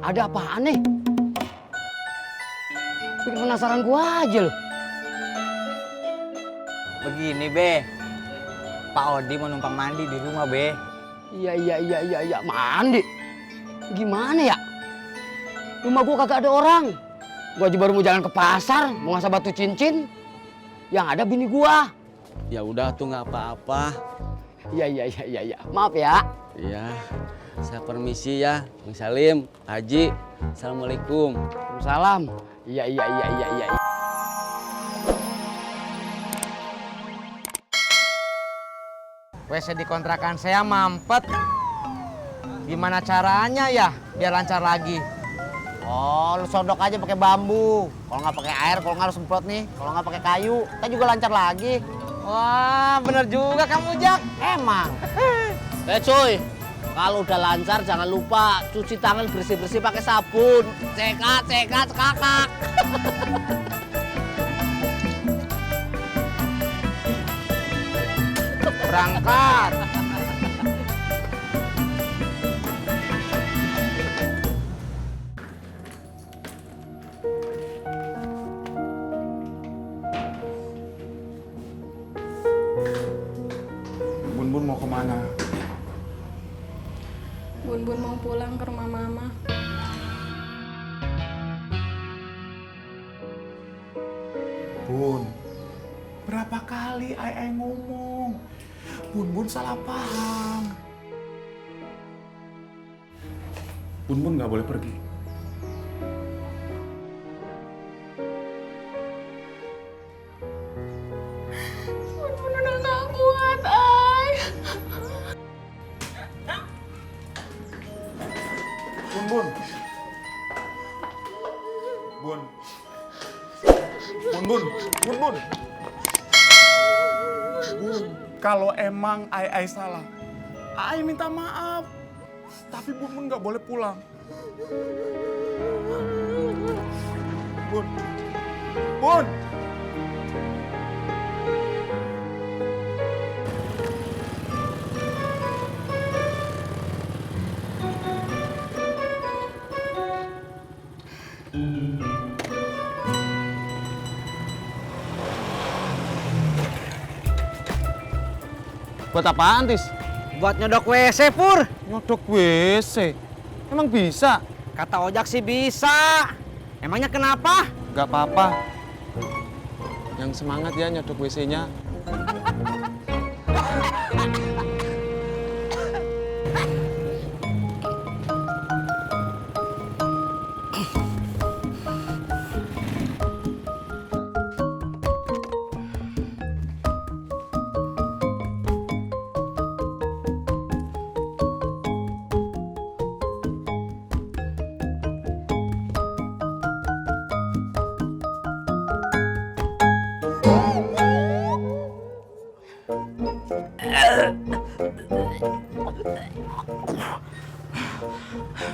Ada apaan nih? Bikin penasaran gua aja loh. Begini be, Pak Odi mau numpang mandi di rumah be. Iya. Mandi? Gimana ya? Rumah gua kagak ada orang. Gua aja baru mau jalan ke pasar, mau ngasah batu cincin. Yang ada bini gua. Ya udah tuh nggak apa-apa. Iya. Maaf ya. Iya. Saya permisi ya, Bang Salim, Haji. Assalamualaikum. Waalaikumsalam. Iya. WC di kontrakan saya mampet. Gimana caranya ya biar lancar lagi? Oh, lu sodok aja pakai bambu. Kalau nggak pakai air, kalau nggak harus semprot nih. Kalau nggak pakai kayu, kan juga lancar lagi. Wah, bener juga kamu Jak. Emang. Cuy, kalau udah lancar jangan lupa cuci tangan bersih-bersih pakai sabun. Cekat, kakak. Berangkat. Bun mau kemana? Bun mau pulang ke rumah mama. Bun, berapa kali Ai ngomong? Bun salah paham. Bun nggak boleh pergi. Bun udah gak kuat, Ay. Bun. Kalau emang Ai salah, Ai minta maaf. Tapi Bun nggak boleh pulang. Bun. Buat apaan, Tis? Buat nyodok WC, Pur. Nyodok WC. Emang bisa? Kata Ojak sih bisa. Emangnya kenapa? Gak apa-apa. Yang semangat ya nyodok WC-nya.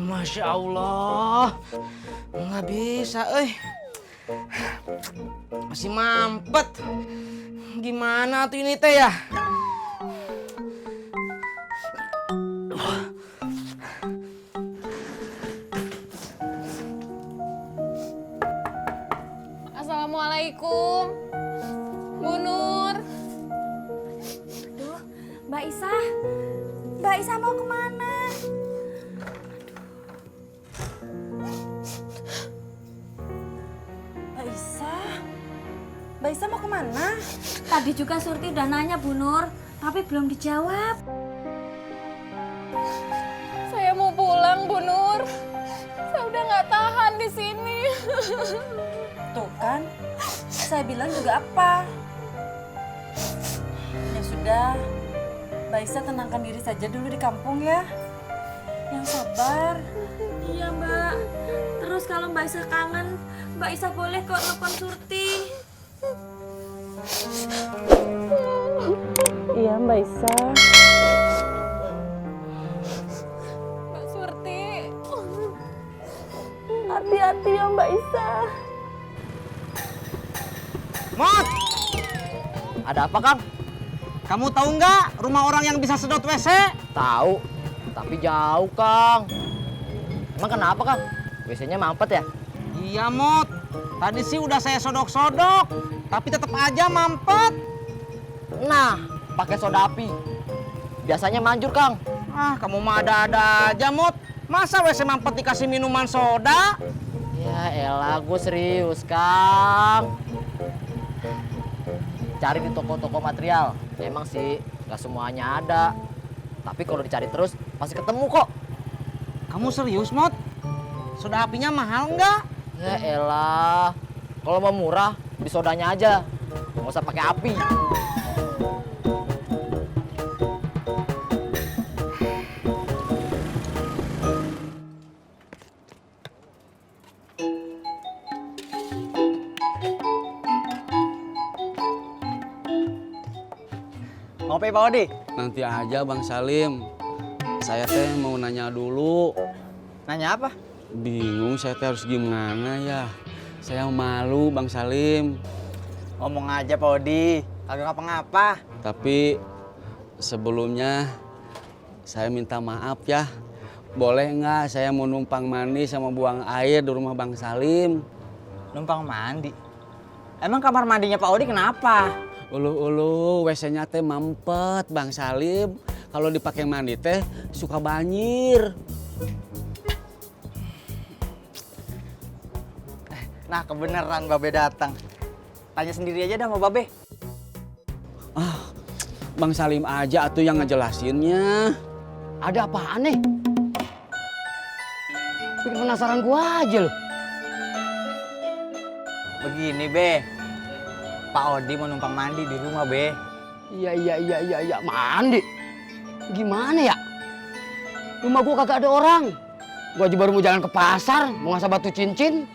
Masya Allah, nggak bisa, masih mampet. Gimana tuh ini teh ya? Assalamualaikum, Bu Nur. Aduh, Mbak Isa mau kemana? Mbak Isa mau kemana? Tadi juga Surti udah nanya Bu Nur, tapi belum dijawab. Saya mau pulang, Bu Nur. Saya udah nggak tahan di sini. Tuh kan, saya bilang juga apa? Ya sudah, Mbak Isa tenangkan diri saja dulu di kampung ya. Yang sabar. Iya Mbak, terus kalau Mbak Isa kangen, Mbak Isa boleh kok telepon Surti. Iya Mbak Isa. Mbak Surti. Hati-hati ya Mbak Isa. Mot! Ada apa, Kang? Kamu tahu nggak rumah orang yang bisa sedot WC? Tahu, tapi jauh, Kang. Emang kenapa, Kang? WC-nya mampet ya? Iya, Mot. Tadi sih udah saya sodok-sodok, tapi tetap aja mampet. Nah, pakai soda api. Biasanya manjur, Kang. Ah, kamu mah ada-ada aja, Mot. Masa WC mampet dikasih minuman soda? Ya elah, gue serius, Kang. Cari di toko-toko material. Emang sih, nggak semuanya ada. Tapi kalau dicari terus, pasti ketemu kok. Kamu serius, Mot? Soda apinya mahal nggak? Ya elah, kalau mau murah, beli sodanya aja. Nggak usah pakai api. Ngopi Pak Odi? Nanti aja Bang Salim. Saya teh mau nanya dulu. Nanya apa? Bingung saya teh harus gimana ya. Saya malu Bang Salim. Ngomong aja Pak Odi, kagak ngapa-ngapa. Tapi sebelumnya saya minta maaf ya. Boleh nggak saya mau numpang mandi sama buang air di rumah Bang Salim? Numpang mandi? Emang kamar mandinya Pak Odi kenapa? Ulu WC-nya teh mampet Bang Salim. Kalau dipakai mandi teh suka banjir. Nah kebeneran Babe datang. Tanya sendiri aja dah sama Babe. Bang Salim aja atuh yang ngejelasinnya. Ada apaan nih? Bikin penasaran gua aja loh. Begini Be, Pak Odi mau numpang mandi di rumah Be. Iya, mandi. Gimana ya? Rumah gua kagak ada orang. Gua aja baru mau jalan ke pasar, mau ngasah batu cincin.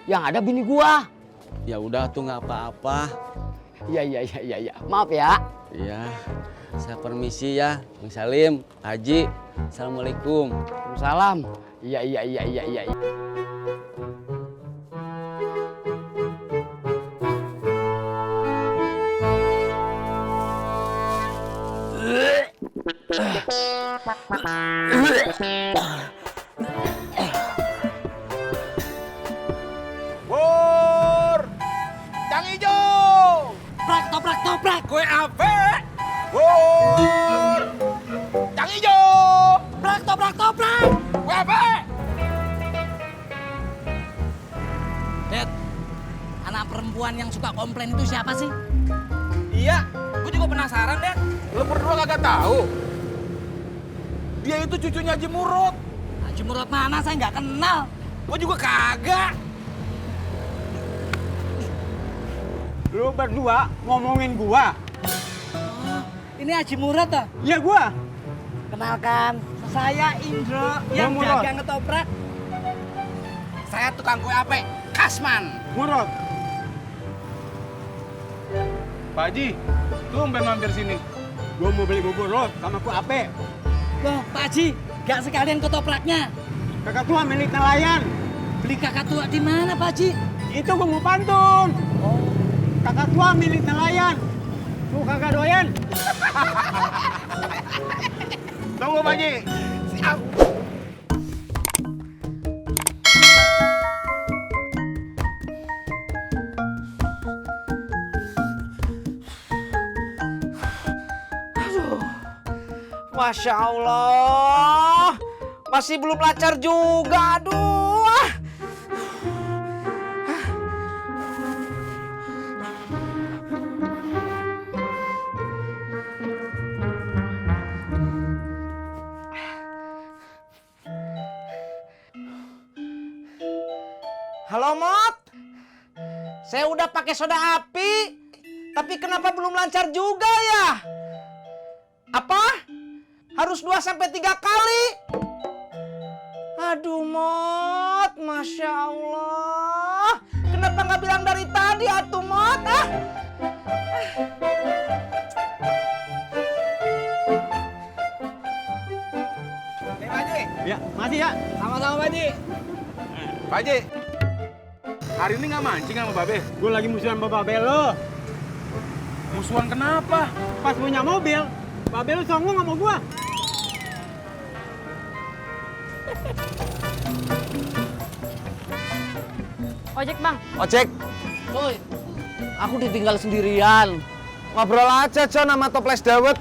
Yang ada bini gua. Ya udah tuh nggak apa-apa. Iya. Maaf ya. Iya. Saya permisi ya, Bang Salim, Haji. Assalamualaikum. Waalaikumsalam. Iya. Bur! Cang Ijo! Toprak. Kue ape? Bur! Cang Ijo! Toprak. Kue ape? Dad, anak perempuan yang suka komplain itu siapa sih? Iya, gue juga penasaran, Dad. Lo berdua kagak tahu? Dia itu cucunya Haji Murad. Haji Murad mana? Saya nggak kenal. Gue juga kagak. Lu berdua ngomongin gua. Ini Haji Murad ah? Iya gua. Kenalkan, saya Indro yang Murad. dagang ketoprak. Saya tukang kue ape, Kasman. Murad. Pak Haji, tumben mampir sini. Gua mau beli bubur rot sama kue ape. Loh, Pak Haji, nggak sekalian ketopraknya. Kakak tua milik nelayan. Beli kakak tua di mana, Pak Haji? Itu gua mau pantun. Kakak tua milik nelayan. Tuh kagak doyan. Tunggu Pak Haji. Siap. Masya Allah, masih belum lancar juga, aduh. Halo Mot, saya udah pakai soda api, tapi kenapa belum lancar juga ya? Apa? Harus 2-3 kali? Aduh Mot, Masya Allah. Kenapa nggak bilang dari tadi atuh Mot? Nih Pak Haji. Ya, masih ya. Sama-sama Pak Haji. Pak Haji, hari ini nggak mancing sama Babe? Gua lagi musuhan sama Babe lo. Musuhan kenapa? Pas punya mobil, Babe lo songong sama gua. Ojek bang. Ojek, Cuy, aku ditinggal sendirian. ngobrol aja John sama Toples Dawet.